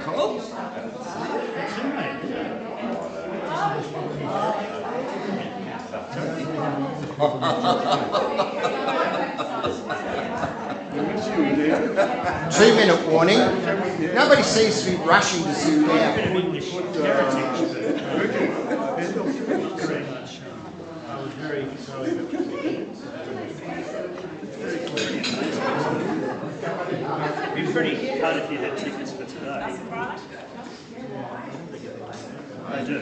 Col? Two-minute warning. Nobody seems to be rushing to sit down. Very much. I was very sorry. It'd be pretty hard if you had tickets for today. I do.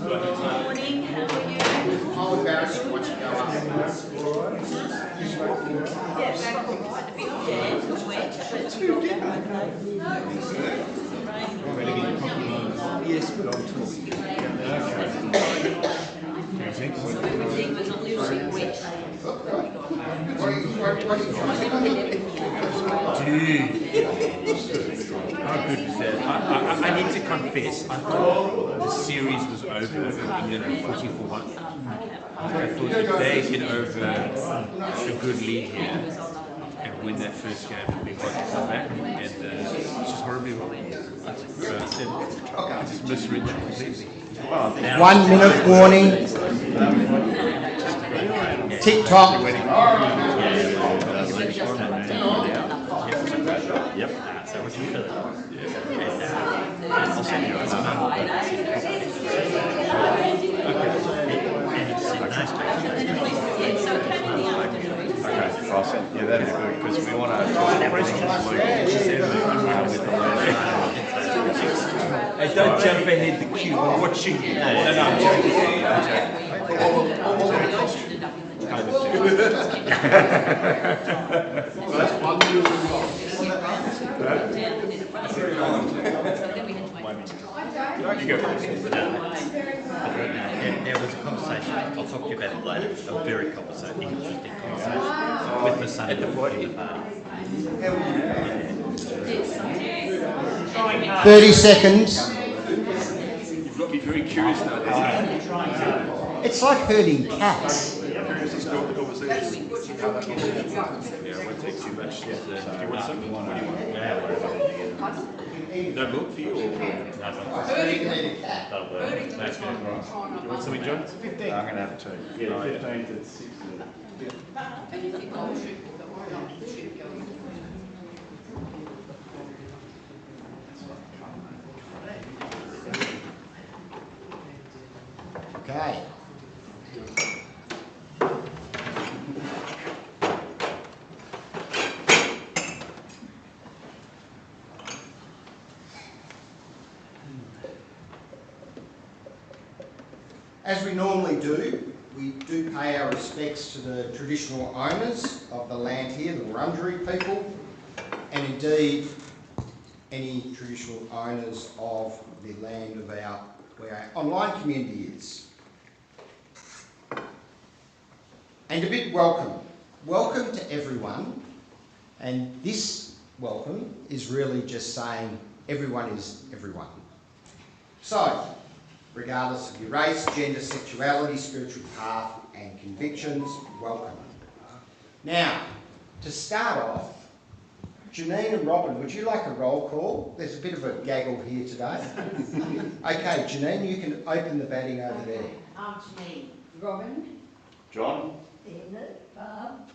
Morning, how are you? I'll embarrass you once you go up. Yeah, back all right. A bit damp and wet, but we got back okay. Yes, but I'm talking. Everything was a little bit wet. How good is that? I need to confess, I thought the series was over in England 44-1. I thought if they get over a good lead here and win that first game, we got to come back, and it's just horribly wrong. So I just misread that completely. 1 minute warning. TikTok. Yep. So what's your feeling? I'll send you Okay, I'll send. Yeah, that'd be good because we want to talk Hey, don't jump ahead the queue, we're watching you. No, I'm joking. There was a conversation, I'll talk to you about it later, a very interesting conversation with the son at the party. 30 seconds. You've got me very curious now. It's like herding cats. Yeah, it won't take too much. Do you want something? What do you want? No milk for you or? You want something, John? 15. I'm going to have two. Yeah, 15 to 6. And you think, oh, should go. Okay. As we normally do, we do pay our respects to the traditional owners of the land here, the Wurundjeri people, and indeed any traditional owners of the land of where our online community is. And a big welcome. Welcome to everyone. And this welcome is really just saying everyone is everyone. So, regardless of your race, gender, sexuality, spiritual path and convictions, welcome. Now, to start off, Janine and Robin, would you like a roll call? There's a bit of a gaggle here today. Okay, Janine, you can open the batting over there. I'm Janine. Robin. John? Edna. Bob.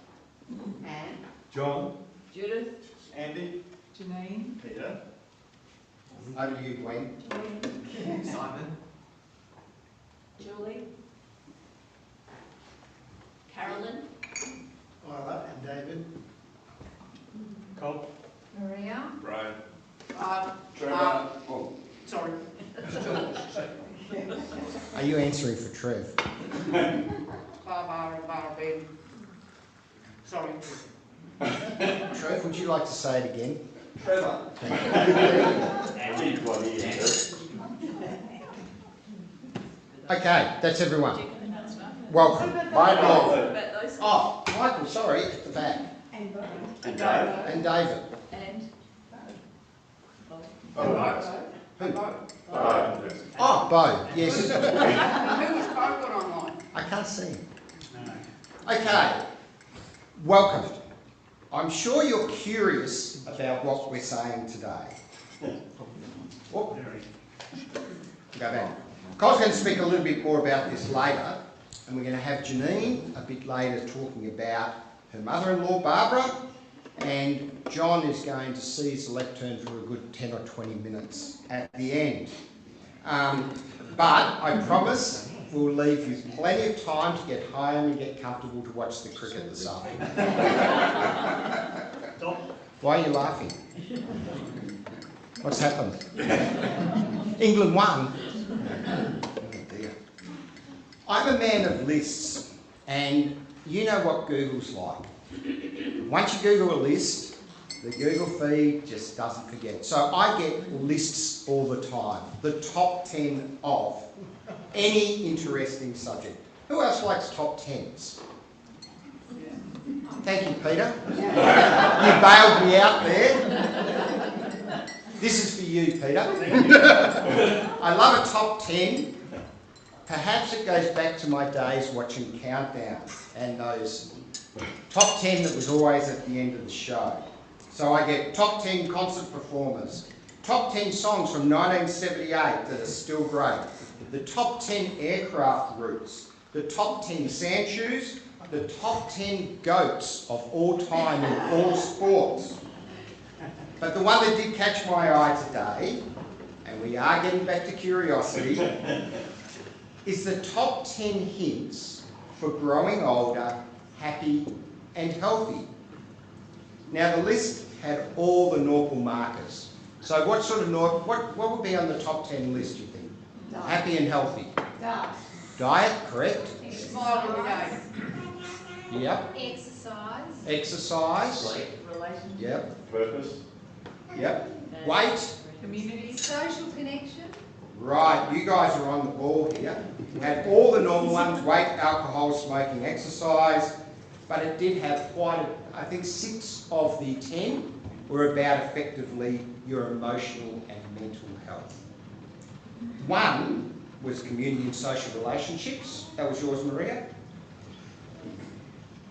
Anne. John? Judith. Andy? Janine. Peter? Over to you, Gwen. Simon? Julie. Carolyn. Isla and David. Col? Maria. Brian? Trevor. Sorry. Are you answering for Trev? Barbara, Ben. Sorry. Trev, would you like to say it again? Trevor? Okay, that's everyone. Welcome. Michael? Oh, Michael, sorry, at the back. And Dave? And David. And Oh, right. Who? Bo. Oh, Bo, yes. Who was Bo got online? I can't see him. Okay, welcome. I'm sure you're curious about what we're saying today. Oh, go back. Col's going to speak a little bit more about this later, and we're going to have Janine a bit later talking about her mother-in-law, Barbara, and John is going to see his lectern for a good 10 or 20 minutes at the end. But I promise we'll leave you plenty of time to get home and get comfortable to watch the cricket this afternoon. Why are you laughing? What's happened? England won. Oh dear. I'm a man of lists, and you know what Google's like. Once you Google a list, the Google feed just doesn't forget. So I get lists all the time, the top 10 of any interesting subject. Who else likes top 10s? Thank you, Peter. You bailed me out there. This is for you, Peter. I love a top 10. Perhaps it goes back to my days watching Countdowns and those top 10 that was always at the end of the show. So I get top 10 concert performers, top 10 songs from 1978 that are still great, the top 10 aircraft routes, the top 10 sand shoes, the top 10 goats of all time in all sports. But the one that did catch my eye today, and we are getting back to curiosity, is the top 10 hints for growing older, happy and healthy. Now the list had all the normal markers. So what sort of what would be on the top 10 list, you think? Diet. Happy and healthy. Diet. Diet, correct. Smile every day. Yep. Exercise. Exercise. Relationship. Yep. Purpose. Yep. Weight. Community. Social connection. Right, you guys are on the ball here. Had all the normal ones, weight, alcohol, smoking, exercise, but it did have quite I think 6 of the 10 were about effectively your emotional and mental health. 1 was community and social relationships. That was yours, Maria.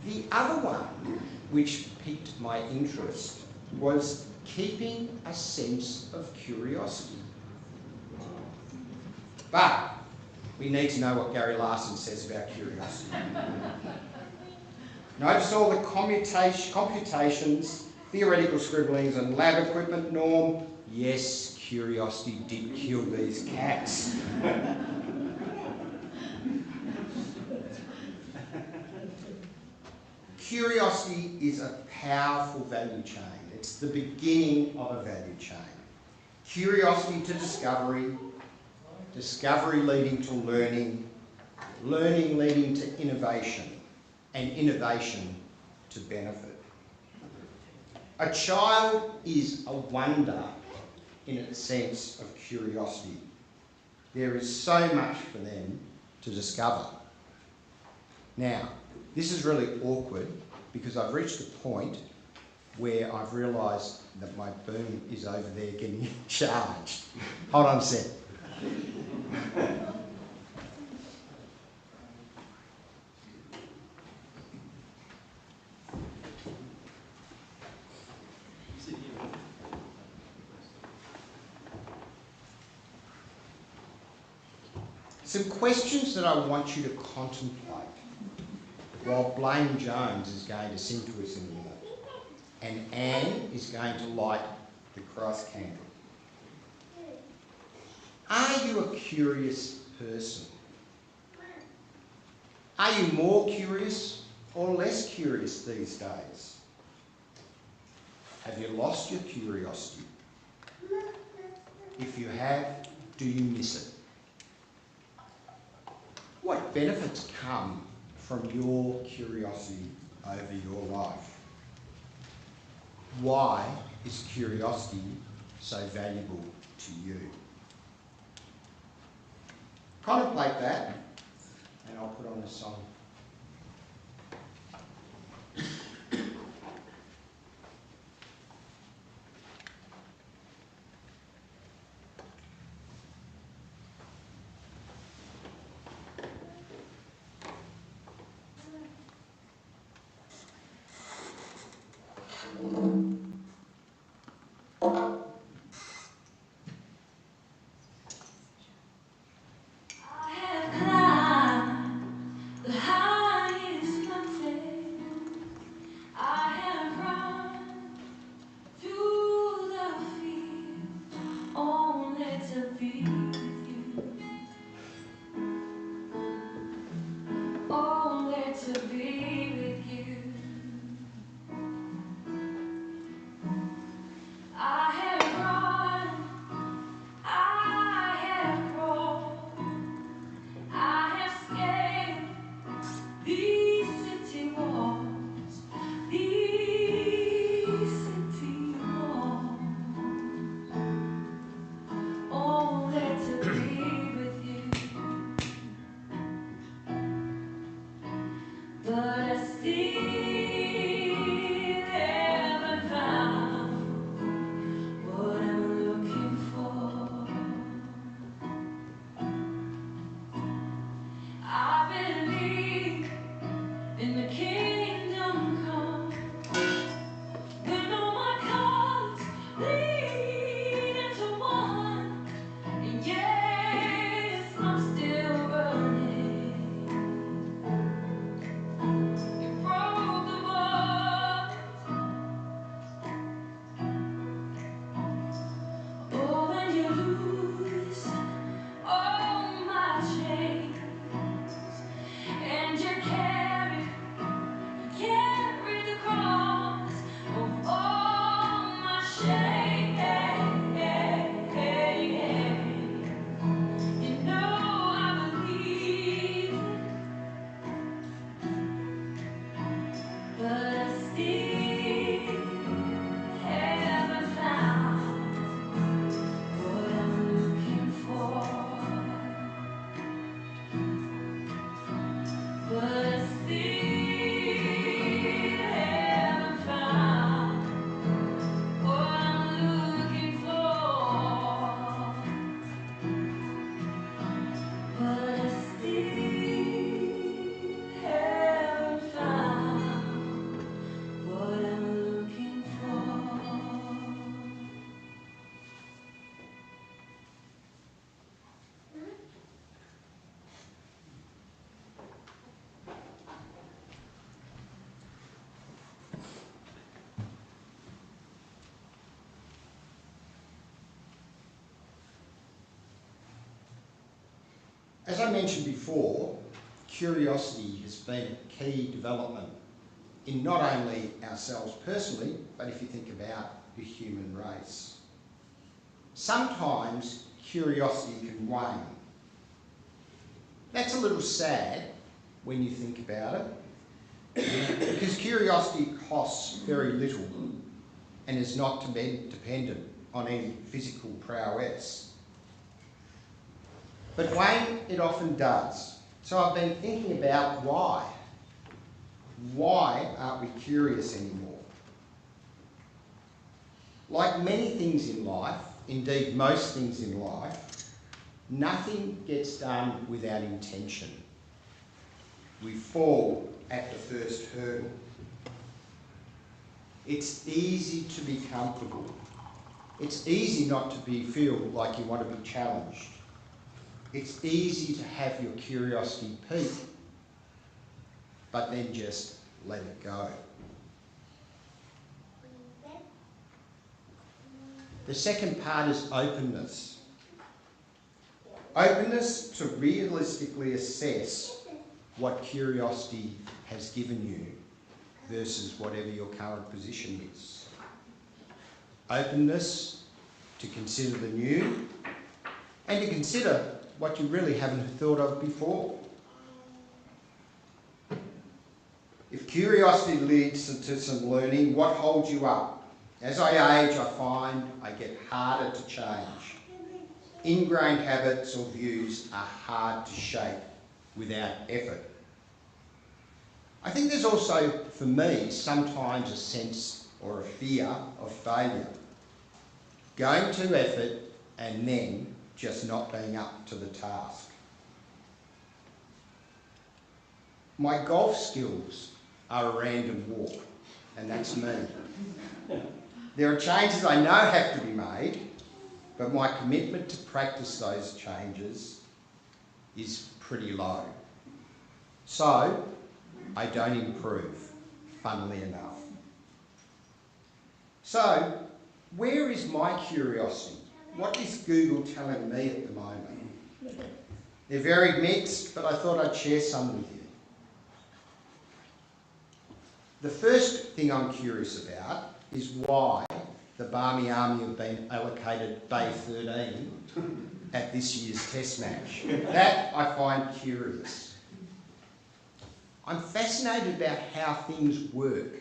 The other one, which piqued my interest, was keeping a sense of curiosity. But we need to know what Gary Larson says about curiosity. Notice all the computations, theoretical scribblings and lab equipment norm. Yes, curiosity did kill these cats. Curiosity is a powerful value chain. It's the beginning of a value chain. Curiosity to discovery, discovery leading to learning, learning leading to innovation, and innovation to benefit. A child is a wonder in its sense of curiosity. There is so much for them to discover. Now, this is really awkward because I've reached a point where I've realised that my boom is over there getting charged. Hold on a sec. Some questions that I want you to contemplate while Blaine Jones is going to sing to us in a minute. And Anne is going to light the Christ candle. Are you a curious person? Are you more curious or less curious these days? Have you lost your curiosity? If you have, do you miss it? What benefits come from your curiosity over your life? Why is curiosity so valuable to you? Contemplate that, and I'll put on a song. As I mentioned before, curiosity has been a key development in not only ourselves personally, but if you think about the human race. Sometimes curiosity can wane. That's a little sad when you think about it, because curiosity costs very little and is not dependent on any physical prowess. But wane it often does. So I've been thinking about why. Why aren't we curious anymore? Like many things in life, indeed most things in life, nothing gets done without intention. We fall at the first hurdle. It's easy to be comfortable. It's easy not to feel like you want to be challenged. It's easy to have your curiosity peak, but then just let it go. The second part is openness. Openness to realistically assess what curiosity has given you versus whatever your current position is. Openness to consider the new and to consider what you really haven't thought of before. If curiosity leads to some learning, what holds you up? As I age, I find I get harder to change. Ingrained habits or views are hard to shake without effort. I think there's also, for me, sometimes a sense or a fear of failure. Going to effort and then just not being up to the task. My golf skills are a random walk, and that's me. There are changes I know have to be made, but my commitment to practice those changes is pretty low. So, I don't improve, funnily enough. So, where is my curiosity? What is Google telling me at the moment? They're very mixed, but I thought I'd share some with you. The first thing I'm curious about is why the Barmy Army have been allocated Bay 13 at this year's test match. That I find curious. I'm fascinated about how things work.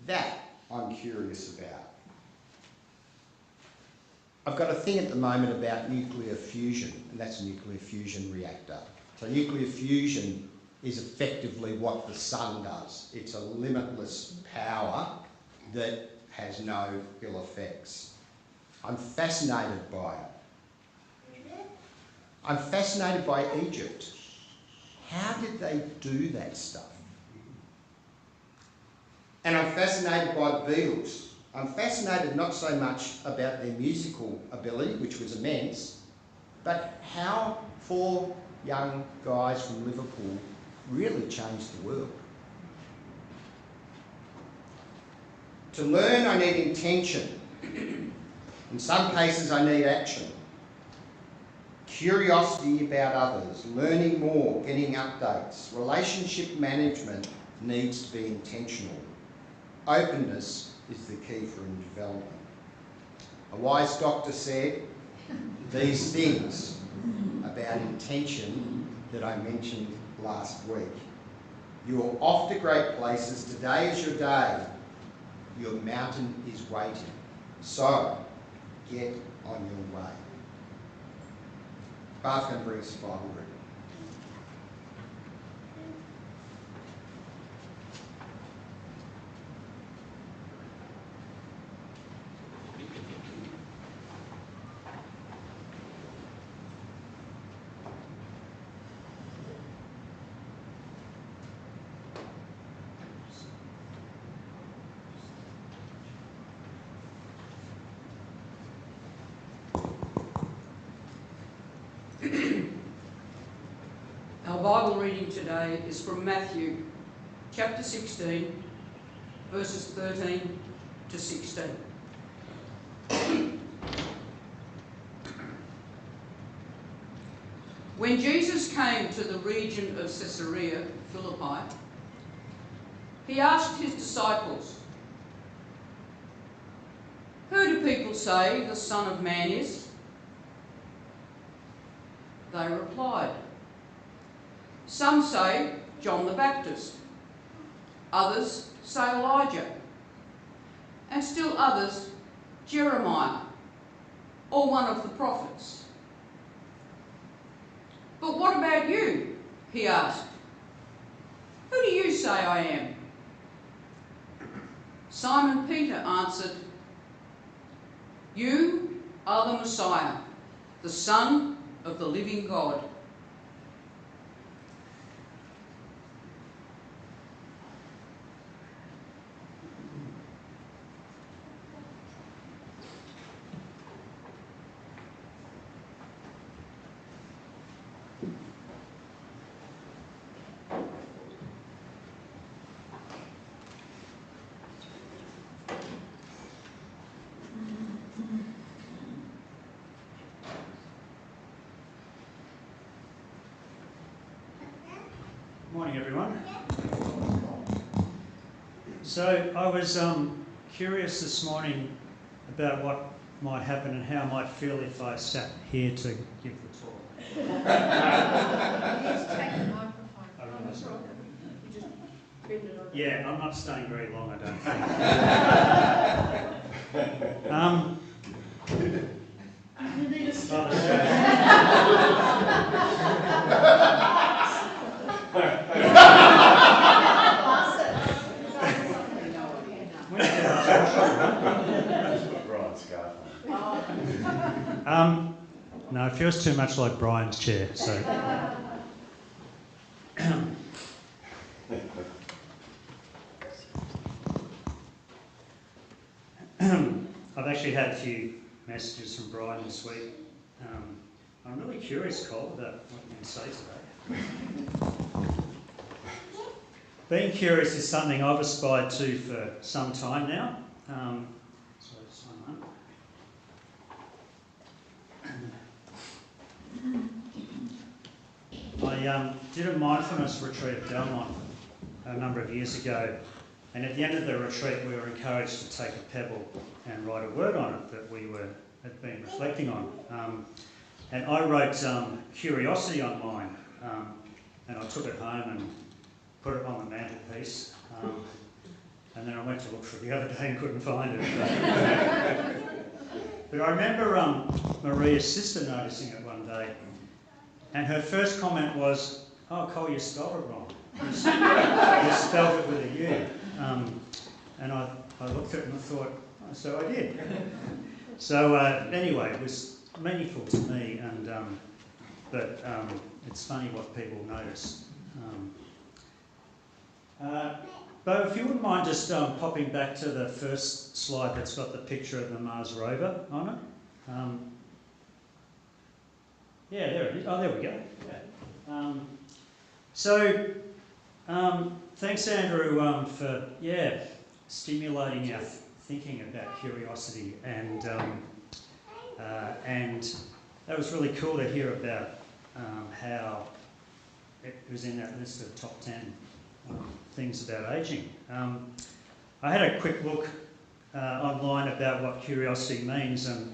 That I'm curious about. I've got a thing at the moment about nuclear fusion, and that's a nuclear fusion reactor. So nuclear fusion is effectively what the sun does. It's a limitless power that has no ill effects. I'm fascinated by it. I'm fascinated by Egypt. How did they do that stuff? And I'm fascinated by the Beatles. I'm fascinated not so much about their musical ability, which was immense, but how 4 young guys from Liverpool really changed the world. To learn, I need intention. In some cases, I need action. Curiosity about others, learning more, getting updates. Relationship management needs to be intentional. Openness is the key for development. A wise doctor said these things about intention that I mentioned last week. You are off to great places. Today is your day. Your mountain is waiting. So, get on your way. Bart's going to bring us a Bible reading. Our Bible reading today is from Matthew, chapter 16, verses 13 to 16. When Jesus came to the region of Caesarea Philippi, he asked his disciples, "Who do people say the Son of Man is?" They replied, "Some say John the Baptist, others say Elijah, and still others Jeremiah, or one of the prophets." "But what about you?" he asked. "Who do you say I am?" Simon Peter answered, "You are the Messiah, the Son of the living God." Morning, everyone. So I was curious this morning about what might happen and how I might feel if I sat here to give the talk. You need to take the microphone. I realise that. You just bend it over. Yeah, I'm not staying very long, I don't think. You need a No, it feels too much like Brian's chair, so. I've actually had a few messages from Brian this week. I'm really curious, Col, about what you can say today. Being curious is something I've aspired to for some time now. So just one moment. I did a mindfulness retreat at Belmont a number of years ago, and at the end of the retreat we were encouraged to take a pebble and write a word on it that we had been reflecting on. And I wrote curiosity on mine, and I took it home and put it on the mantelpiece, and then I went to look for it the other day and couldn't find it. But I remember Maria's sister noticing it one day, and her first comment was, "Oh, Col, you spelled it wrong. You spelled it with a U." And I looked at it and I thought, oh, so I did. So anyway, it was meaningful to me, and but it's funny what people notice. But if you wouldn't mind just popping back to the first slide that's got the picture of the Mars rover on it. Yeah, there it is. Oh, there we go. Yeah. Thanks, Andrew, for stimulating our thinking about curiosity, and that was really cool to hear about how it was in that list of top 10 things about ageing. I had a quick look online about what curiosity means, and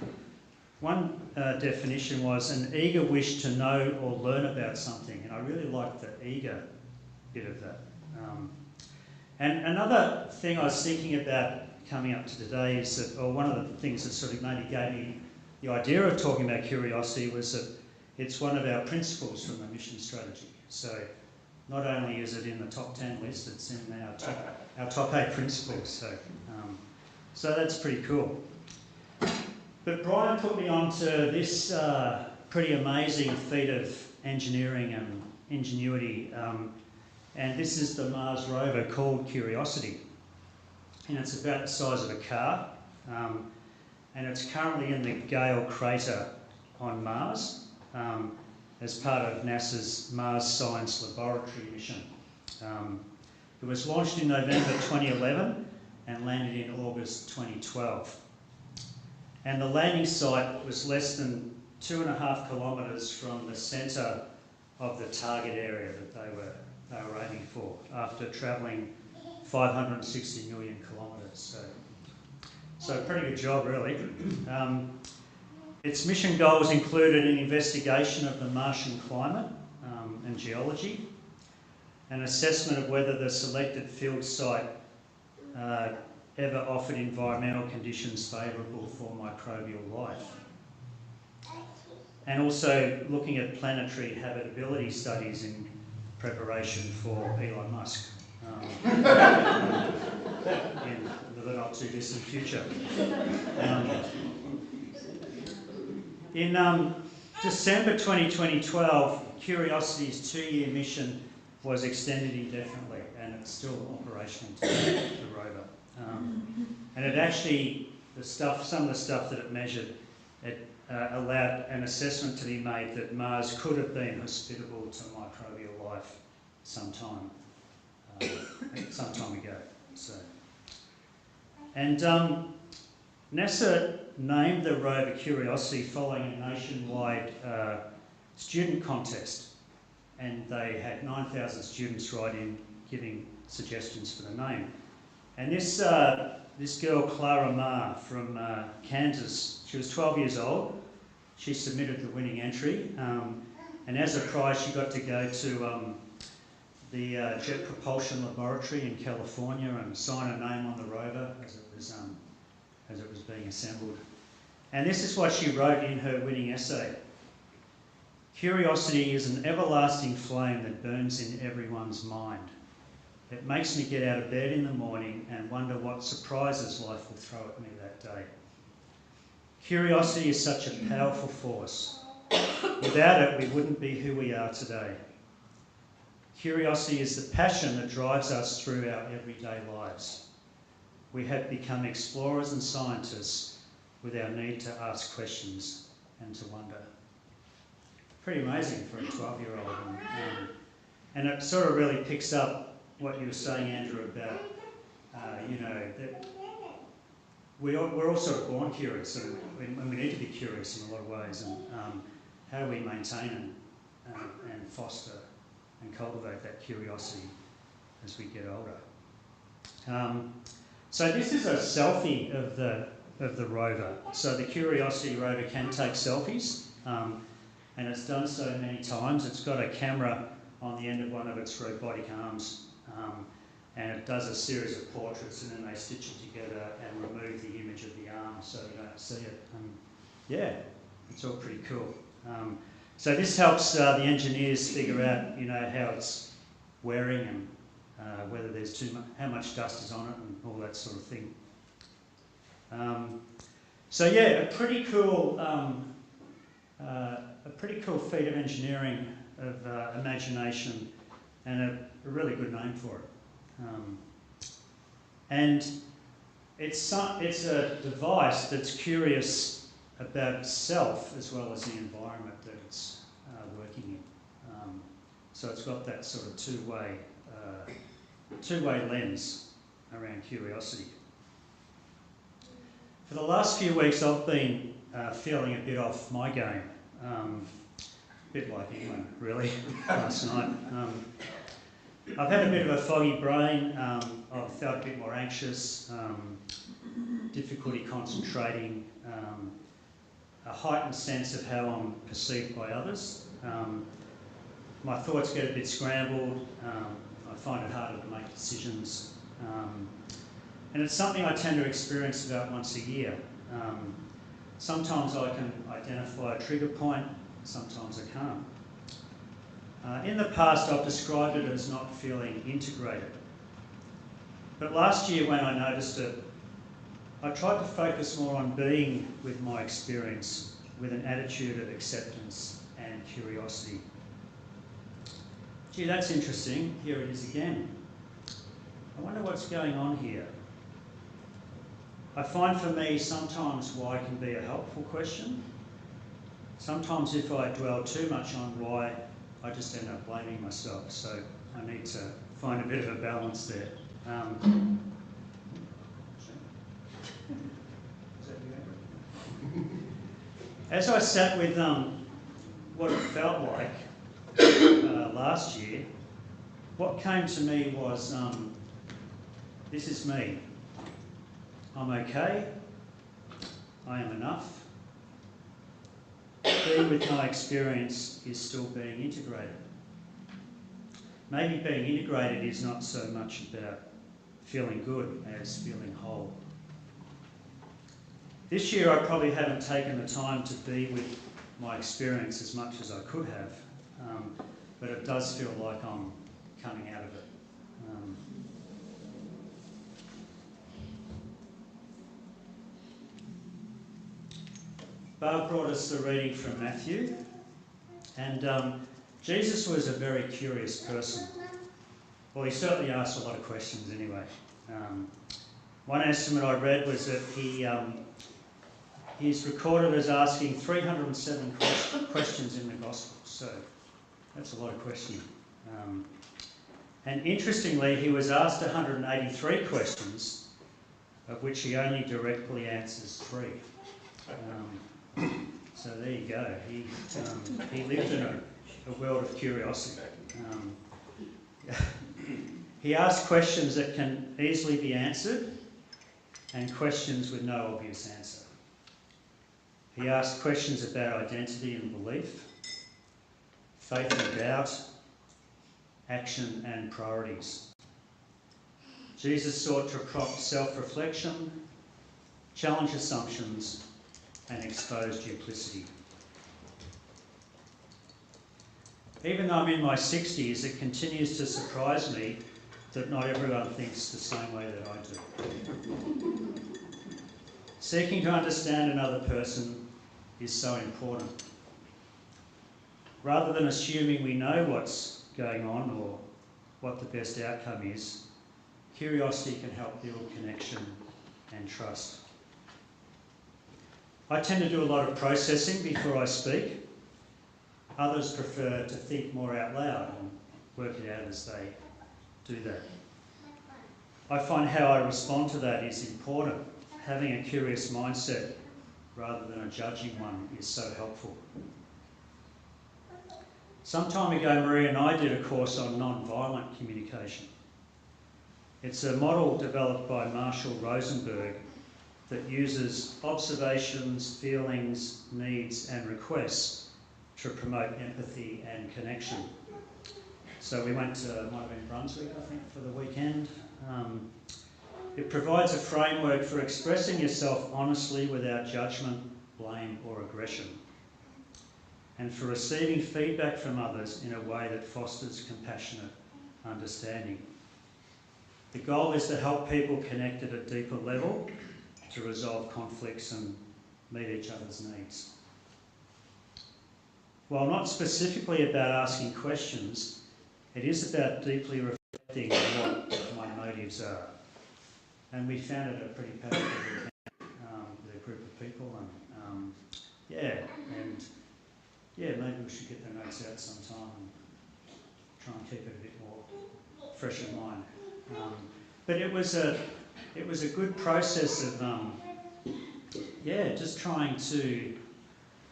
one definition was an eager wish to know or learn about something, and I really liked the eager bit of that. And another thing I was thinking about coming up to today is that, or one of the things that sort of maybe gave me the idea of talking about curiosity was that it's one of our principles from the mission strategy. So not only is it in the top 10 list, it's in our top 8 principles. So that's pretty cool. But Brian put me on to this pretty amazing feat of engineering and ingenuity, and this is the Mars rover called Curiosity, and it's about the size of a car, and it's currently in the Gale crater on Mars as part of NASA's Mars Science Laboratory mission. It was launched in November 2011 and landed in August 2012. And the landing site was less than 2.5 kilometres from the centre of the target area that they were aiming for, after travelling 560 million kilometres. So a pretty good job, really. Its mission goals included an investigation of the Martian climate and geology, an assessment of whether the selected field site ever offered environmental conditions favourable for microbial life, and also looking at planetary habitability studies in preparation for Elon Musk in the not too distant future. In December 2012, Curiosity's 2-year mission was extended indefinitely, and it's still operational today, the rover. And it actually, some of the stuff that it measured, it allowed an assessment to be made that Mars could have been hospitable to microbial life some time ago. So, and NASA named the rover Curiosity following a nationwide student contest, and they had 9,000 students write in giving suggestions for the name. And this girl, Clara Ma from Kansas, she was 12 years old. She submitted the winning entry, and as a prize she got to go to the Jet Propulsion Laboratory in California and sign her name on the rover as it was being assembled. And this is what she wrote in her winning essay. "Curiosity is an everlasting flame that burns in everyone's mind. It makes me get out of bed in the morning and wonder what surprises life will throw at me that day. Curiosity is such a powerful force. Without it, we wouldn't be who we are today. Curiosity is the passion that drives us through our everyday lives. We have become explorers and scientists with our need to ask questions and to wonder." Pretty amazing for a 12-year-old. And it sort of really picks up what you were saying, Andrew, about, that we're all sort of born curious, and we need to be curious in a lot of ways, and how do we maintain and foster and cultivate that curiosity as we get older. So this is a selfie of the rover. So the Curiosity rover can take selfies, and it's done so many times. It's got a camera on the end of one of its robotic arms, and it does a series of portraits, and then they stitch it together and remove the image of the arm so you don't see it. Yeah, it's all pretty cool. So this helps the engineers figure out, how it's wearing and whether there's how much dust is on it and all that sort of thing. So yeah, a pretty cool feat of engineering, of imagination, and a really good name for it. And it's a device that's curious about itself as well as the environment that it's working in. So it's got that sort of two-way lens around curiosity. For the last few weeks, I've been feeling a bit off my game, a bit like England, really, last night. I've had a bit of a foggy brain. I've felt a bit more anxious, difficulty concentrating, a heightened sense of how I'm perceived by others. My thoughts get a bit scrambled. I find it harder to make decisions. And it's something I tend to experience about once a year. Sometimes I can identify a trigger point, sometimes I can't. In the past, I've described it as not feeling integrated. But last year, when I noticed it, I tried to focus more on being with my experience with an attitude of acceptance and curiosity. Gee, that's interesting. Here it is again. I wonder what's going on here. I find for me sometimes why can be a helpful question. Sometimes if I dwell too much on why, I just end up blaming myself. So I need to find a bit of a balance there. As I sat with what it felt like last year, what came to me was, this is me. I'm okay. I am enough. Being with my experience is still being integrated. Maybe being integrated is not so much about feeling good as feeling whole. This year I probably haven't taken the time to be with my experience as much as I could have, but it does feel like I'm coming out of it. Barb brought us the reading from Matthew, and Jesus was a very curious person. Well, he certainly asked a lot of questions anyway. One estimate I read was that he's recorded as asking 307 questions in the Gospels, so that's a lot of questioning. And interestingly, he was asked 183 questions, of which he only directly answers 3. So there you go. He lived in a world of curiosity. He asked questions that can easily be answered and questions with no obvious answer. He asked questions about identity and belief, faith and doubt, action and priorities. Jesus sought to prompt self-reflection, challenge assumptions, and expose duplicity. Even though I'm in my 60s, it continues to surprise me that not everyone thinks the same way that I do. Seeking to understand another person is so important. Rather than assuming we know what's going on or what the best outcome is, curiosity can help build connection and trust. I tend to do a lot of processing before I speak. Others prefer to think more out loud and work it out as they do that. I find how I respond to that is important. Having a curious mindset rather than a judging one is so helpful. Some time ago, Maria and I did a course on non-violent communication. It's a model developed by Marshall Rosenberg that uses observations, feelings, needs and requests to promote empathy and connection. So we went to, might have been Brunswick, I think, for the weekend. It provides a framework for expressing yourself honestly without judgment, blame or aggression, and for receiving feedback from others in a way that fosters compassionate understanding. The goal is to help people connect at a deeper level to resolve conflicts and meet each other's needs. While not specifically about asking questions, it is about deeply reflecting on what my motives are. And we found it a pretty powerful weekend with a group of people, and maybe we should get the notes out sometime and try and keep it a bit more fresh in mind. But it was a good process of just trying to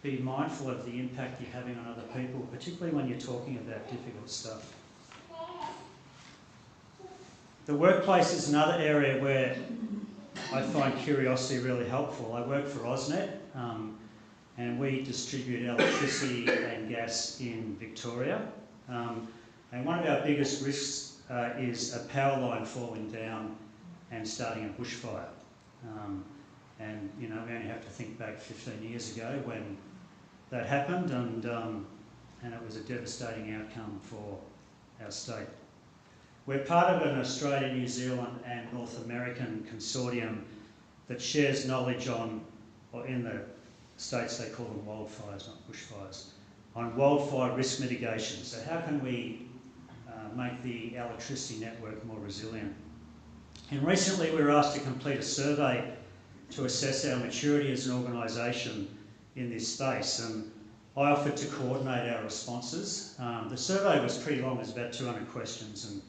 be mindful of the impact you're having on other people, particularly when you're talking about difficult stuff. The workplace is another area where I find curiosity really helpful. I work for AusNet, and we distribute electricity and gas in Victoria. And one of our biggest risks is a power line falling down and starting a bushfire. And we only have to think back 15 years ago when that happened, and it was a devastating outcome for our state. We're part of an Australia, New Zealand and North American consortium that shares knowledge on, or in the States they call them wildfires, not bushfires, on wildfire risk mitigation. So how can we make the electricity network more resilient? And recently we were asked to complete a survey to assess our maturity as an organisation in this space, and I offered to coordinate our responses. The survey was pretty long, it was about 200 questions, and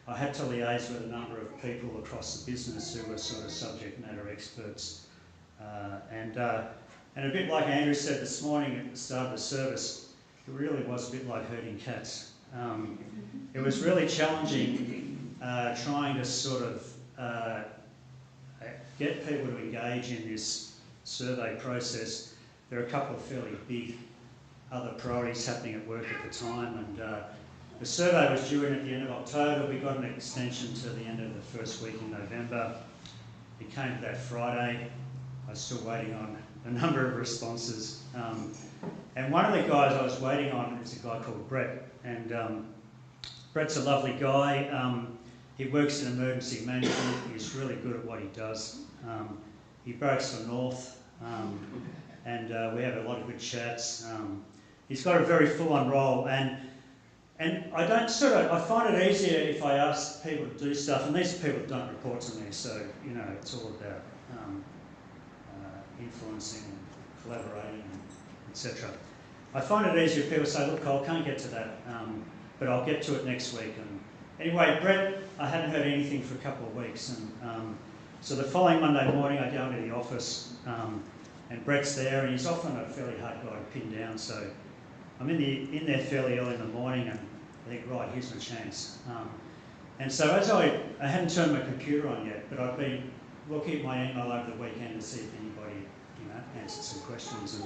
I had to liaise with a number of people across the business who were sort of subject matter experts. And a bit like Andrew said this morning at the start of the service, it really was a bit like herding cats. It was really challenging trying to sort of get people to engage in this survey process. There are a couple of fairly big other priorities happening at work at the time, and the survey was due in at the end of October. We got an extension to the end of the first week in November. It came to that Friday. I was still waiting on a number of responses. And one of the guys I was waiting on is a guy called Brett. And Brett's a lovely guy. He works in emergency management. He's really good at what he does. He breaks for North, and we have a lot of good chats. He's got a very full-on role, and I find it easier if I ask people to do stuff, and these people don't report to me, so you know it's all about influencing and collaborating, etc. I find it easier if people say, look, Cole, can't get to that, but I'll get to it next week. And anyway, Brett, I hadn't heard anything for a couple of weeks, and so the following Monday morning I go into the office, and Brett's there, and he's often a fairly hard guy to pin down, so I'm in there fairly early in the morning, and I think, right, here's my chance. And so as I hadn't turned my computer on yet, but I've been looking at my email over the weekend to see if anybody, answered some questions.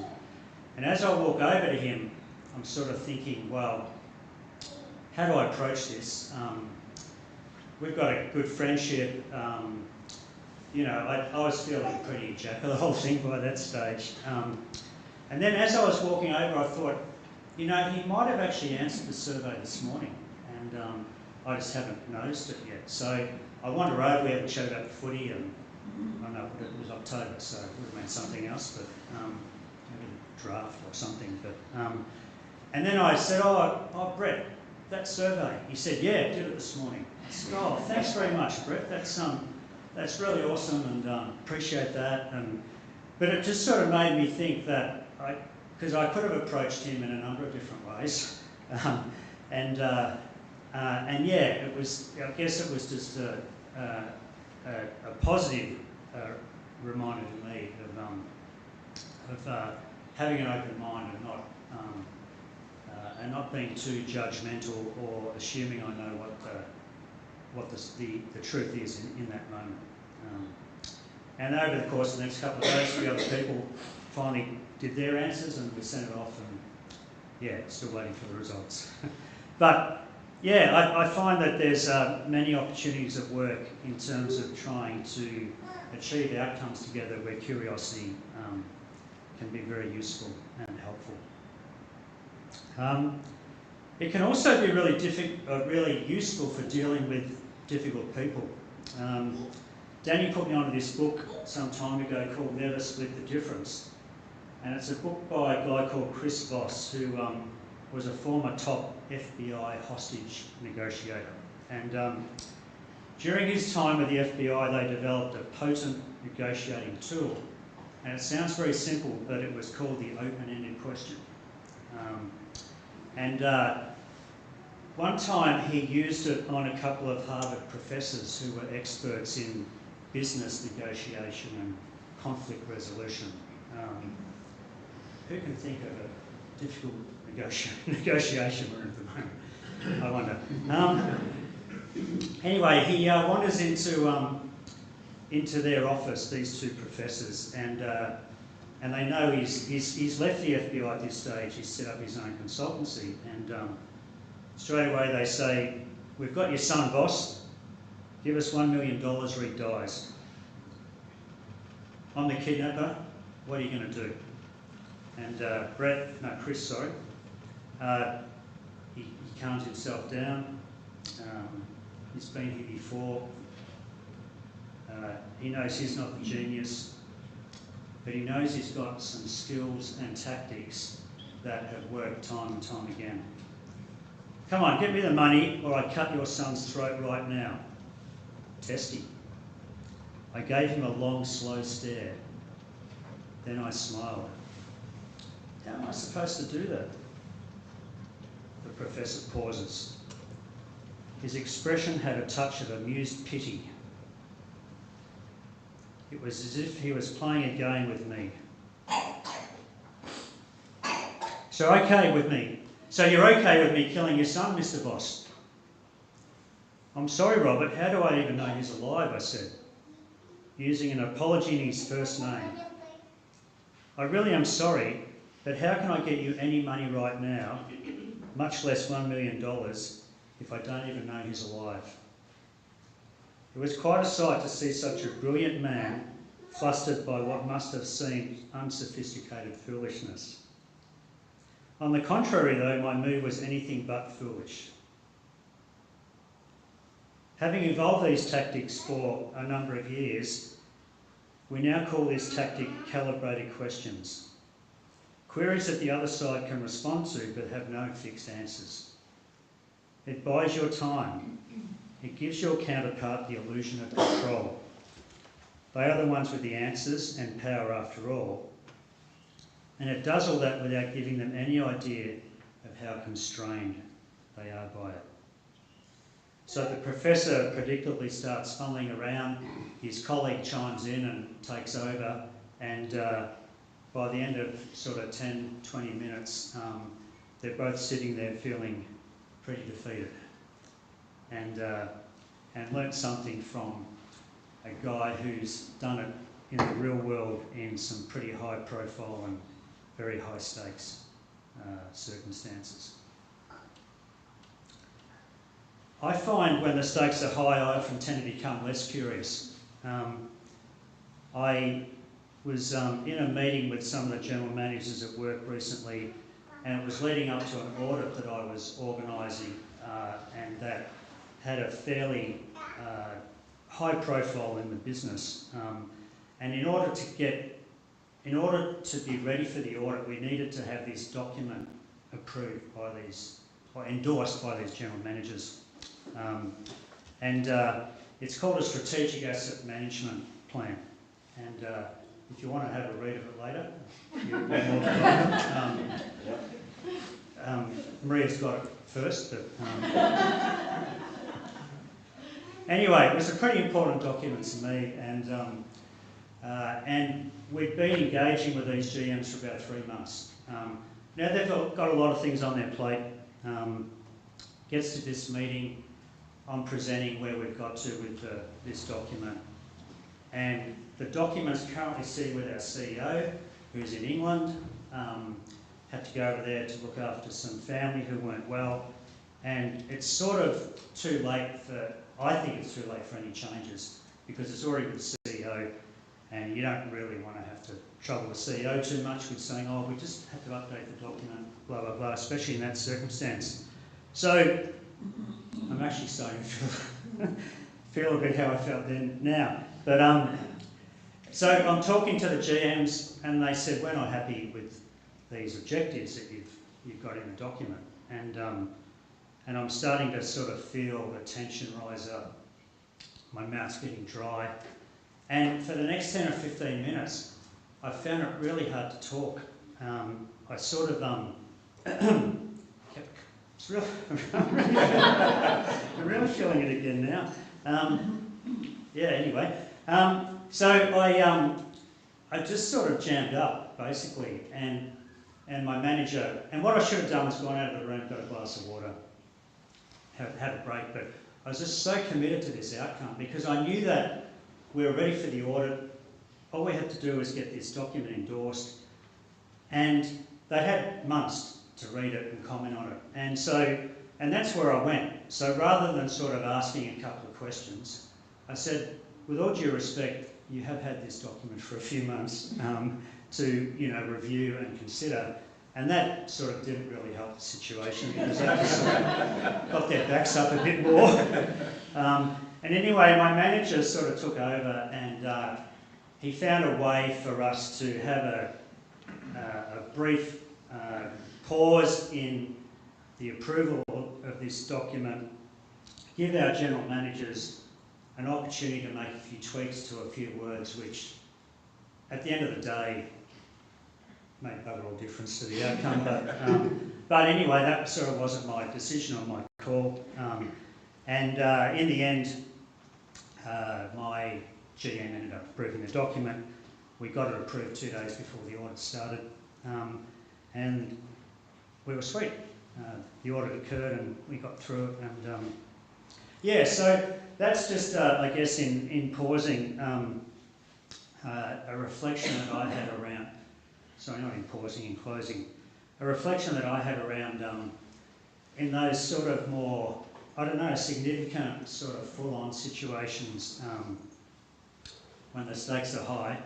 And as I walk over to him, I'm sort of thinking, well, how do I approach this? We've got a good friendship. I was feeling pretty jack of the whole thing by that stage. And then as I was walking over, I thought, he might have actually answered the survey this morning, and I just haven't noticed it yet. So I wander over, we have a chat about the footy, and I know it was October, so it would have meant something else, but maybe a draft or something. But and then I said, oh, Brett, that survey. He said, yeah, I did it this morning. I said, oh, thanks very much, Brett. That's really awesome, and appreciate that. But it just sort of made me think that because I could have approached him in a number of different ways, and yeah, it was. I guess it was just a positive reminder to me of having an open mind and not being too judgmental or assuming I know what the truth is in that moment. And over the course of the next couple of days, 3 other people finally did their answers, and we sent it off, and yeah, still waiting for the results. But yeah, I find that there's many opportunities at work in terms of trying to achieve outcomes together where curiosity can be very useful and helpful. It can also be really useful for dealing with difficult people. Danny put me onto this book some time ago called Never Split the Difference. And it's a book by a guy called Chris Voss, who was a former top FBI hostage negotiator. And during his time with the FBI, they developed a potent negotiating tool. And it sounds very simple, but it was called the open-ended question. One time he used it on a couple of Harvard professors who were experts in business negotiation and conflict resolution. Who can think of a difficult negotiation we're in at the moment? I wonder. Anyway, he wanders into their office, these 2 professors, and they know he's left the FBI at this stage. He's set up his own consultancy, and straight away they say, "We've got your son, boss. Give us $1 million or he dies." "I'm the kidnapper. What are you going to do?" And Chris, he calms himself down. He's been here before. He knows he's not the genius, but he knows he's got some skills and tactics that have worked time and time again. "Come on, get me the money or I cut your son's throat right now." Testy. I gave him a long, slow stare. Then I smiled. "How am I supposed to do that?" The professor pauses. His expression had a touch of amused pity. It was as if he was playing a game with me. So okay with me. So you're okay with me killing your son, Mr. Boss? I'm sorry, Robert, how do I even know he's alive, I said, using an apology in his first name. I really am sorry, but how can I get you any money right now, much less $1 million, if I don't even know he's alive? It was quite a sight to see such a brilliant man flustered by what must have seemed unsophisticated foolishness. On the contrary, though, my mood was anything but foolish. Having evolved these tactics for a number of years, we now call this tactic calibrated questions. Queries that the other side can respond to but have no fixed answers. It buys your time. It gives your counterpart the illusion of control. They are the ones with the answers and power after all. And it does all that without giving them any idea of how constrained they are by it. So the professor predictably starts fumbling around, his colleague chimes in and takes over, and by the end of sort of 10, 20 minutes, they're both sitting there feeling pretty defeated, and learnt something from a guy who's done it in the real world in some pretty high profile and very high stakes circumstances. I find when the stakes are high, I often tend to become less curious. I was in a meeting with some of the general managers at work recently, and it was leading up to an audit that I was organising, and that had a fairly high profile in the business. And in order to be ready for the audit, we needed to have this document approved by these, or endorsed by these general managers. It's called a strategic asset management plan. And if you want to have a read of it later, you're more than welcome. Maria's got it first, but anyway, it was a pretty important document to me, and we'd been engaging with these GMs for about 3 months. Now they've got a lot of things on their plate. Gets to this meeting, I'm presenting where we've got to with this document. And the document's currently sitting with our CEO, who's in England. Had to go over there to look after some family who weren't well. And it's sort of too late for, I think it's too late for any changes, because it's already with the CEO, and you don't really want to have to trouble the CEO too much with saying, oh, we just have to update the document, blah, blah, blah, especially in that circumstance. So I'm actually starting to feel a bit how I felt then now. But so I'm talking to the GMs, and they said, we're not happy with these objectives that you've got in the document. And I'm starting to sort of feel the tension rise up. My mouth's getting dry. And for the next 10 or 15 minutes, I found it really hard to talk. I sort of it's real, I'm really feeling it again now. Yeah, anyway. So I just sort of jammed up, basically, and my manager, and what I should have done was gone out of the room, got a glass of water, have a break, but I was just so committed to this outcome because I knew that we were ready for the audit. All we had to do was get this document endorsed, and they had months to read it and comment on it. And that's where I went. So rather than sort of asking a couple of questions, I said, with all due respect, you have had this document for a few months to review and consider. And that sort of didn't really help the situation because they just sort of got their backs up a bit more. And anyway, my manager sort of took over, and he found a way for us to have a brief pause in the approval of this document, give our general managers an opportunity to make a few tweaks to a few words, which at the end of the day made bugger all difference to the outcome. But anyway, that sort of wasn't my decision or my call. In the end, my GM ended up approving the document. We got it approved 2 days before the audit started. And we were sweet. The audit occurred and we got through it. And yeah, so that's just, I guess, in pausing, a reflection that I had around, sorry, not in pausing, in closing, a reflection that I had around in those sort of more, I don't know, significant sort of full-on situations when the stakes are high.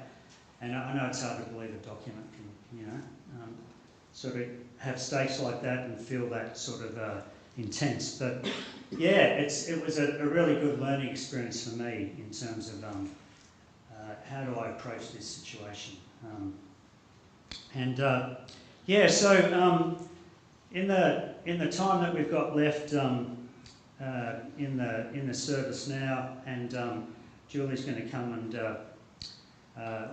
And I know it's hard to believe a document can, you know, sort of have stakes like that and feel that sort of intense. But yeah, it was a really good learning experience for me in terms of how do I approach this situation. Yeah, so in the time that we've got left in the service now, and Julie's going to come and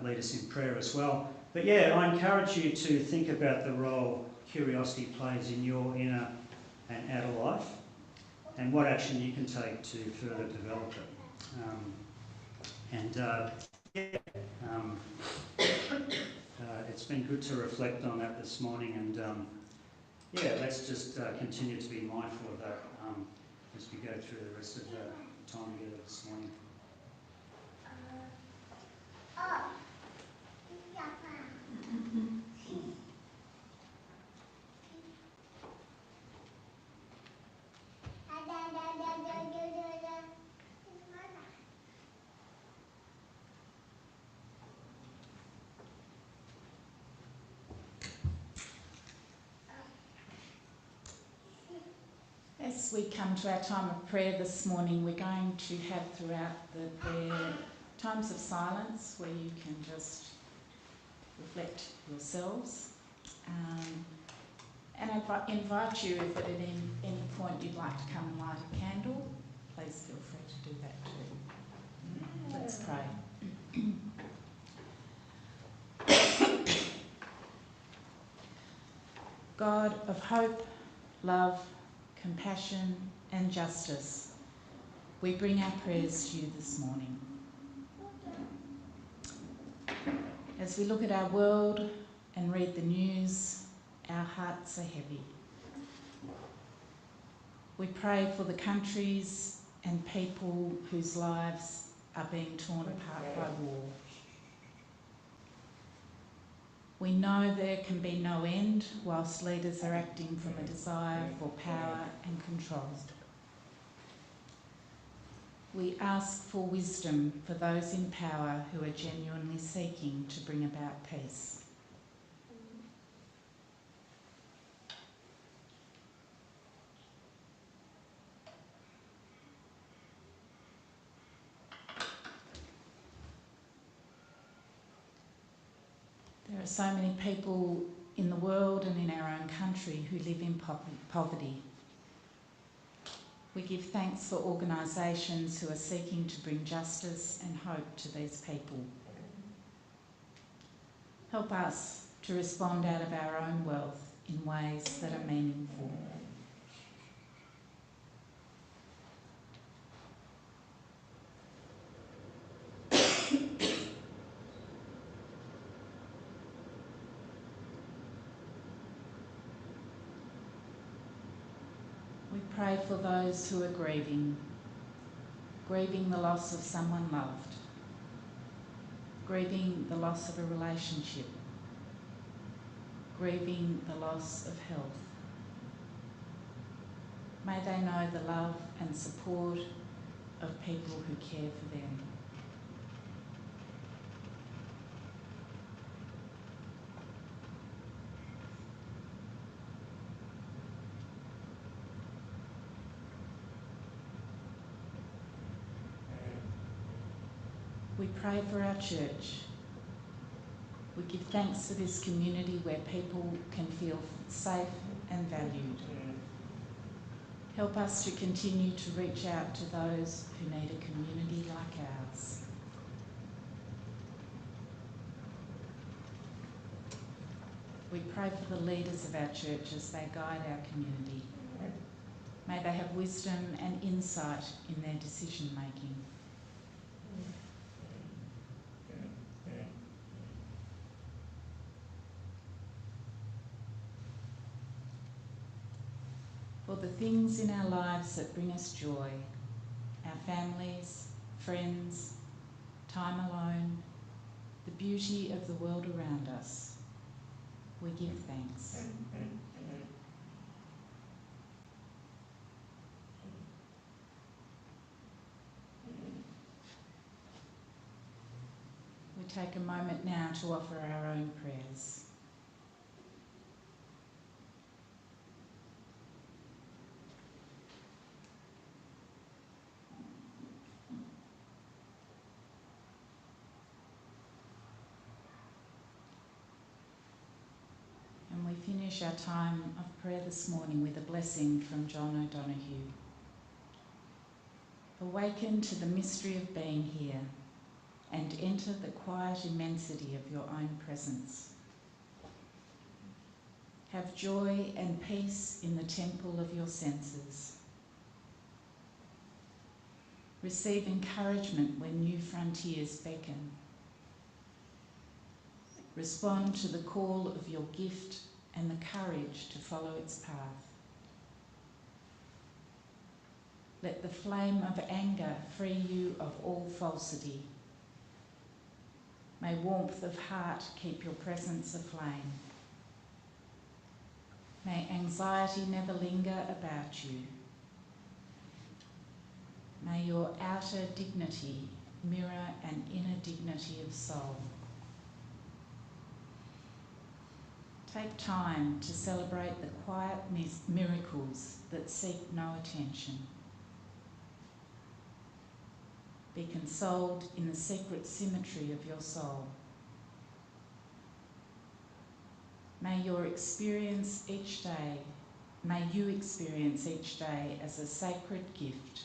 lead us in prayer as well. But yeah, I encourage you to think about the role curiosity plays in your inner and outer life, and what action you can take to further develop it. It's been good to reflect on that this morning, and yeah, let's just continue to be mindful of that as we go through the rest of the time together this morning. As we come to our time of prayer this morning, we're going to have throughout the prayer times of silence where you can just reflect yourselves. And I invite you, if at any point you'd like to come and light a candle, please feel free to do that too. Let's pray. God of hope, love, compassion and justice, we bring our prayers to you this morning. As we look at our world and read the news, our hearts are heavy. We pray for the countries and people whose lives are being torn apart by war. We know there can be no end whilst leaders are acting from a desire for power and control. We ask for wisdom for those in power who are genuinely seeking to bring about peace. There are so many people in the world and in our own country who live in poverty. We give thanks for organisations who are seeking to bring justice and hope to these people. Help us to respond out of our own wealth in ways that are meaningful. We pray for those who are grieving the loss of someone loved, grieving the loss of a relationship, grieving the loss of health. May they know the love and support of people who care for them. We pray for our church. We give thanks for this community where people can feel safe and valued. Help us to continue to reach out to those who need a community like ours. We pray for the leaders of our church as they guide our community. May they have wisdom and insight in their decision making. for the things in our lives that bring us joy, our families, friends, time alone, the beauty of the world around us. We give thanks. We take a moment now to offer our own prayers. And we finish our time of prayer this morning with a blessing from John O'Donoghue. Awaken to the mystery of being here and enter the quiet immensity of your own presence. Have joy and peace in the temple of your senses. Receive encouragement when new frontiers beckon. Respond to the call of your gift and the courage to follow its path. Let the flame of anger free you of all falsity. May warmth of heart keep your presence aflame. May anxiety never linger about you. May your outer dignity mirror an inner dignity of soul. Take time to celebrate the quiet miracles that seek no attention. Be consoled in the secret symmetry of your soul. May you experience each day as a sacred gift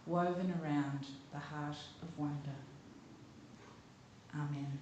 woven around the heart of wonder. Amen.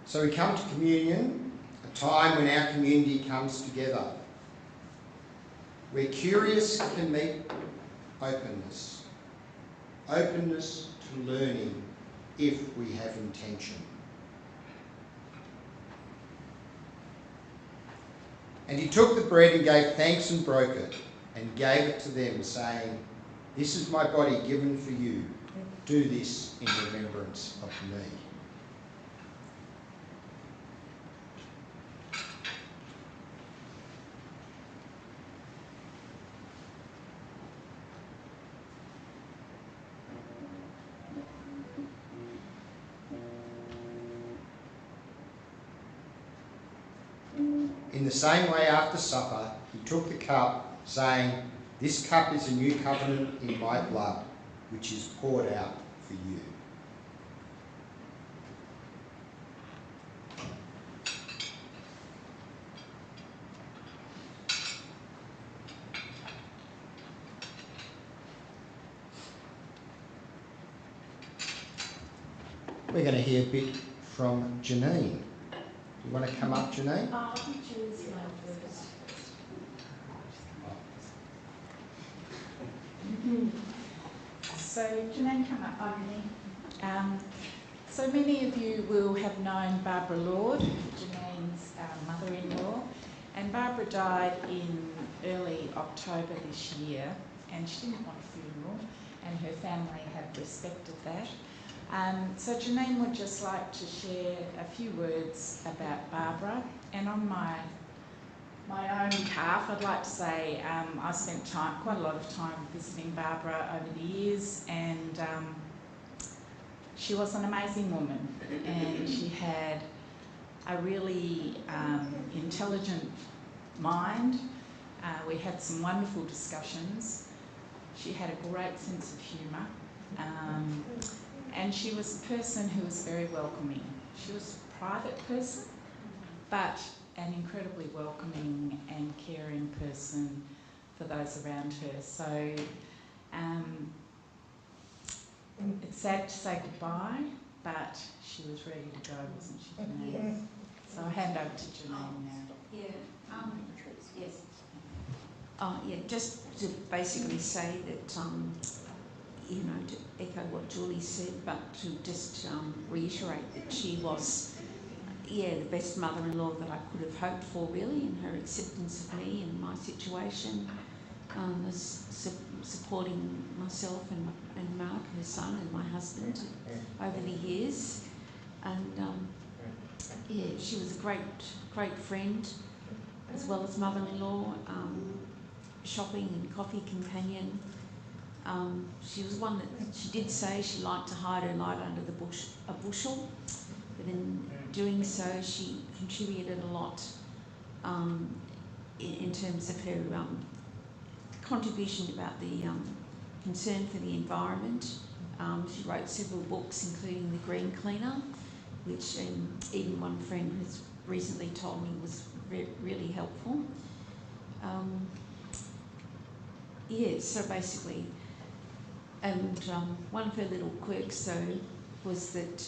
So we come to communion, a time when our community comes together, where curious can meet openness, openness to learning if we have intention. And he took the bread and gave thanks and broke it and gave it to them, saying, "This is my body given for you. Do this in remembrance of me." In the same way, after supper, he took the cup, saying, "This cup is a new covenant in my blood, which is poured out for you." We're going to hear a bit from Janine. Do you want to come up, Janine? I think Julie's going first. So, Janine, come up by me. So many of you will have known Barbara Lord, Janine's mother-in-law, and Barbara died in early October this year, and she didn't want a funeral, and her family have respected that. So Janine would just like to share a few words about Barbara, and on my own behalf, I'd like to say I spent quite a lot of time visiting Barbara over the years, and she was an amazing woman, and she had a really intelligent mind. We had some wonderful discussions. She had a great sense of humour. And she was a person who was very welcoming. She was a private person, but an incredibly welcoming and caring person for those around her. So it's sad to say goodbye, but she was ready to go, wasn't she, Janine? Yes. So I'll hand over to Janine now. Yes. Just to basically say that, to echo what Julie said, but to just reiterate that she was, the best mother-in-law that I could have hoped for, really, in her acceptance of me and my situation, supporting myself and Mark, her son, and my husband over the years. And she was a great friend, as well as mother-in-law, shopping and coffee companion. She was one that she did say she liked to hide her light under a bushel, but in doing so she contributed a lot in terms of her contribution about the concern for the environment. She wrote several books, including The Green Cleaner, which even one friend has recently told me was really helpful. So basically, and one of her little quirks though was that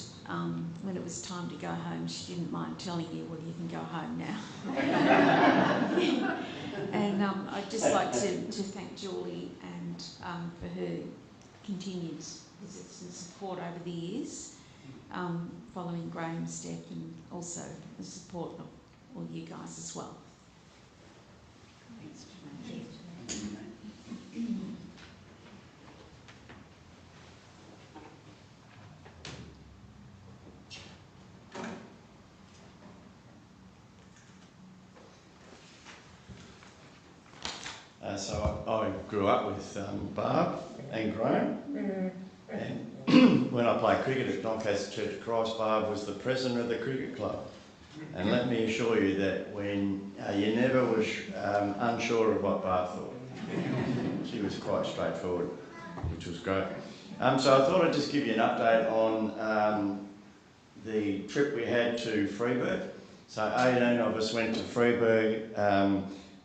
when it was time to go home, she didn't mind telling you, "Well, you can go home now." And I'd just like to thank Julie and for her continued visits and support over the years, following Graham's death, and also the support of all you guys as well. Thanks, Janine. So I grew up with Barb and Graham, and when I played cricket at Doncaster Church of Christ, Barb was the president of the cricket club. And let me assure you that when you never was unsure of what Barb thought. She was quite straightforward, which was great. So I thought I'd just give you an update on the trip we had to Freiburg. So 18 of us went to Freiburg,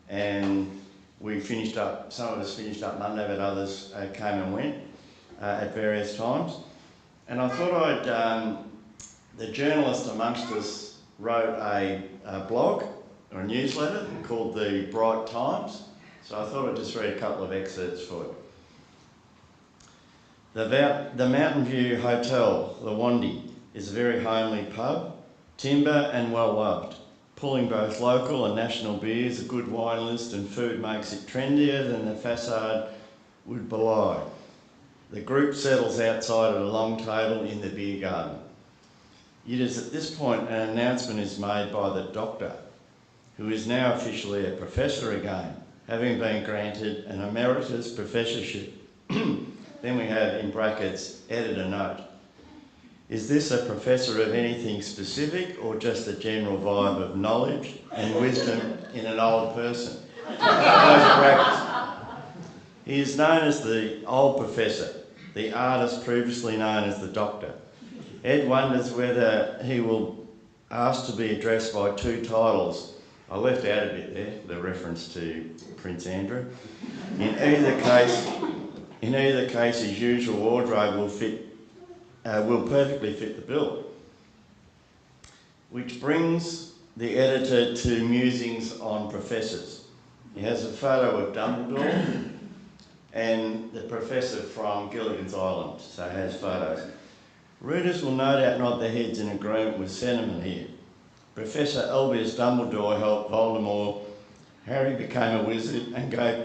and we finished up, some of us finished up Monday, but others came and went at various times. And I thought I'd the journalist amongst us wrote a blog or a newsletter called the Bright Times. So I thought I'd just read a couple of excerpts for you. The Mountain View Hotel, the Wandy, is a very homely pub, timber and well loved. Pulling both local and national beers, a good wine list and food makes it trendier than the facade would belie. The group settles outside at a long table in the beer garden. It is at this point an announcement is made by the doctor, who is now officially a professor again, having been granted an emeritus professorship. Then we have, in brackets, editor note. Is this a professor of anything specific or just a general vibe of knowledge and wisdom in an old person? Close brackets. He is known as the old professor, the artist previously known as the doctor. Ed wonders whether he will ask to be addressed by two titles. I left out a bit there, the reference to Prince Andrew. In either case, his usual wardrobe will perfectly fit the bill. Which brings the editor to musings on professors. He has a photo of Dumbledore and the professor from Gilligan's Island, so he has photos. Readers will no doubt nod their heads in agreement with sentiment here. Professor Albus Dumbledore helped Voldemort. Harry became a wizard and gave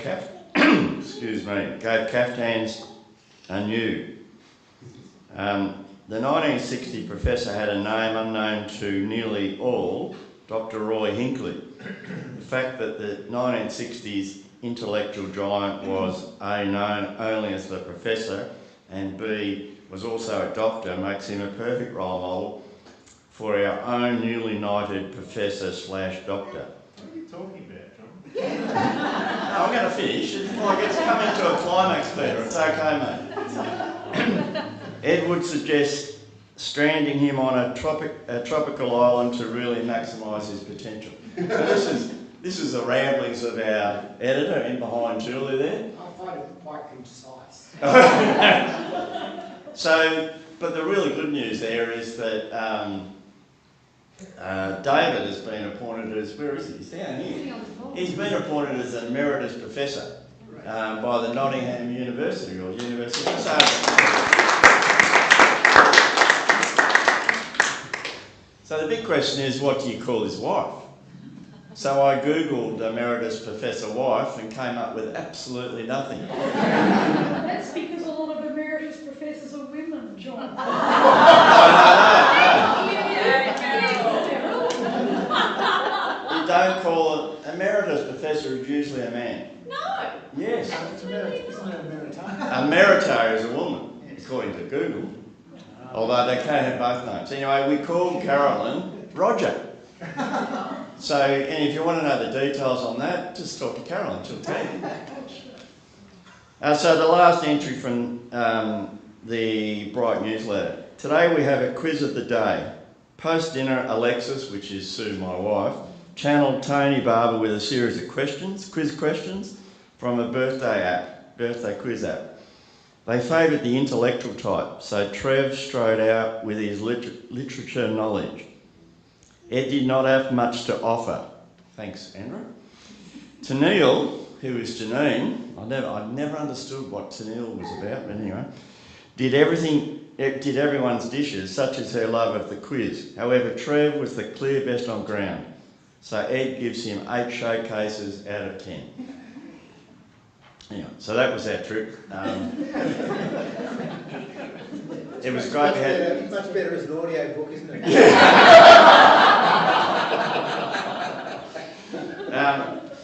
caftans anew. The 1960 professor had a name unknown to nearly all, Dr. Roy Hinckley. The fact that the 1960s intellectual giant was A, known only as the professor, and B, was also a doctor makes him a perfect role model for our own newly knighted professor/doctor. What are you talking about, John? No, I'm going to finish. It's like it's coming to a climax, Peter. It's okay, mate. Ed would suggest stranding him on a tropical island to really maximise his potential. So this is the ramblings of our editor in behind Julie there. I find it quite concise. So, but the really good news there is that David has been appointed as, where is he? He's down here. He's been appointed as an emeritus professor by the Nottingham University or University of So the big question is, what do you call his wife? So I googled emeritus professor wife and came up with absolutely nothing. That's because a lot of emeritus professors are women, John. No. You don't call it emeritus professor is usually a man. No. Yes. Isn't it emeritus? Emeritar is a woman, according to Google. Although they can have both names. Anyway, we called Carolyn Roger. So, and if you want to know the details on that, just talk to Carolyn, she'll tell you. So the last entry from the Bright newsletter. Today we have a quiz of the day. Post-dinner, Alexis, which is Sue, my wife, channeled Tony Barber with a series of quiz questions from a birthday quiz app. They favoured the intellectual type, so Trev strode out with his literature knowledge. Ed did not have much to offer. Thanks, Andrew. Tennille, who is Janine, I never understood what Tennille was about, but anyway, did everyone's dishes, such as her love of the quiz. However, Trev was the clear best on ground, so Ed gives him 8 showcases out of 10. Anyway, so that was our trip. It was great. It's much better as an audio book, isn't it?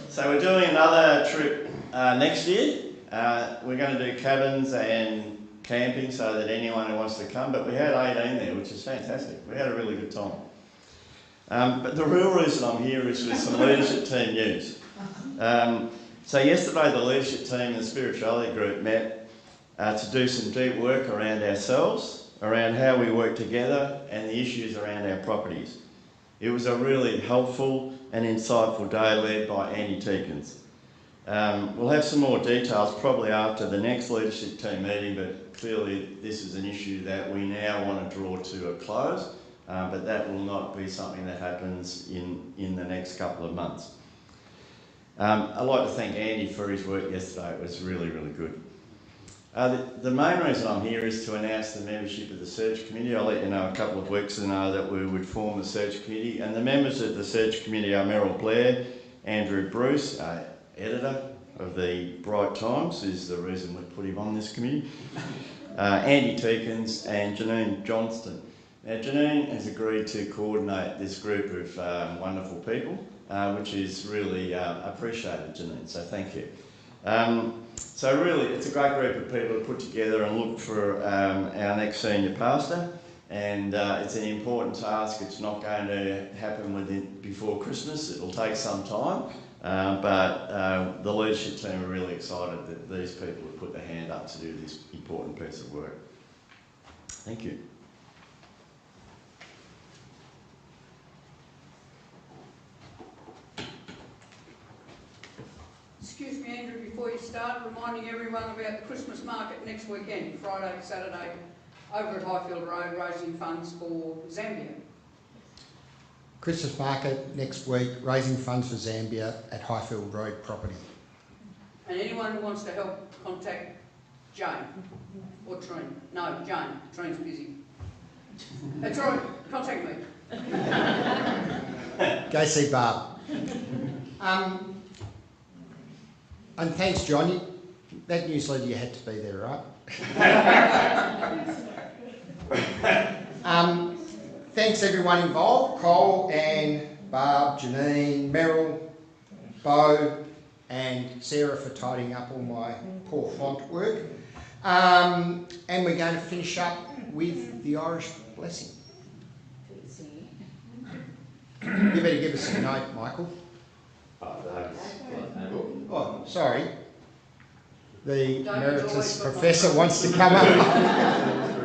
So we're doing another trip next year. We're going to do cabins and camping so that anyone who wants to come, but we had 18 there, which is fantastic. We had a really good time. But the real reason I'm here is with some leadership team news. So yesterday the leadership team and the spirituality group met to do some deep work around ourselves, around how we work together and the issues around our properties. It was a really helpful and insightful day led by Andy Teakins. We'll have some more details probably after the next leadership team meeting, but clearly this is an issue that we now want to draw to a close but that will not be something that happens in the next couple of months. I'd like to thank Andy for his work yesterday. It was really, really good. The main reason I'm here is to announce the membership of the search committee. I let you know a couple of weeks ago that we would form the search committee, and the members of the search committee are Meryl Blair, Andrew Bruce, editor of the Bright Times, is the reason we put him on this committee, Andy Teakins and Janine Johnston. Now Janine has agreed to coordinate this group of wonderful people, which is really appreciated, Janine, so thank you. So really, it's a great group of people to put together and look for our next senior pastor, and it's an important task. It's not going to happen before Christmas. It'll take some time, but the leadership team are really excited that these people have put their hand up to do this important piece of work. Thank you. Excuse me, Andrew, before you start, reminding everyone about the Christmas market next weekend, Friday, Saturday, over at Highfield Road, raising funds for Zambia. Christmas market next week, raising funds for Zambia at Highfield Road property. And anyone who wants to help, contact Jane or Trine. No, Jane. Trine's busy. That's all right, contact me. Go see Barb. And thanks, John. That newsletter, you had to be there, right? Thanks everyone involved, Col and Barb, Janine, Meryl, Bo and Sarah for tidying up all my poor font work. And we're going to finish up with the Irish blessing. You better give us a note, Michael. Oh, sorry. The emeritus professor wants to come up.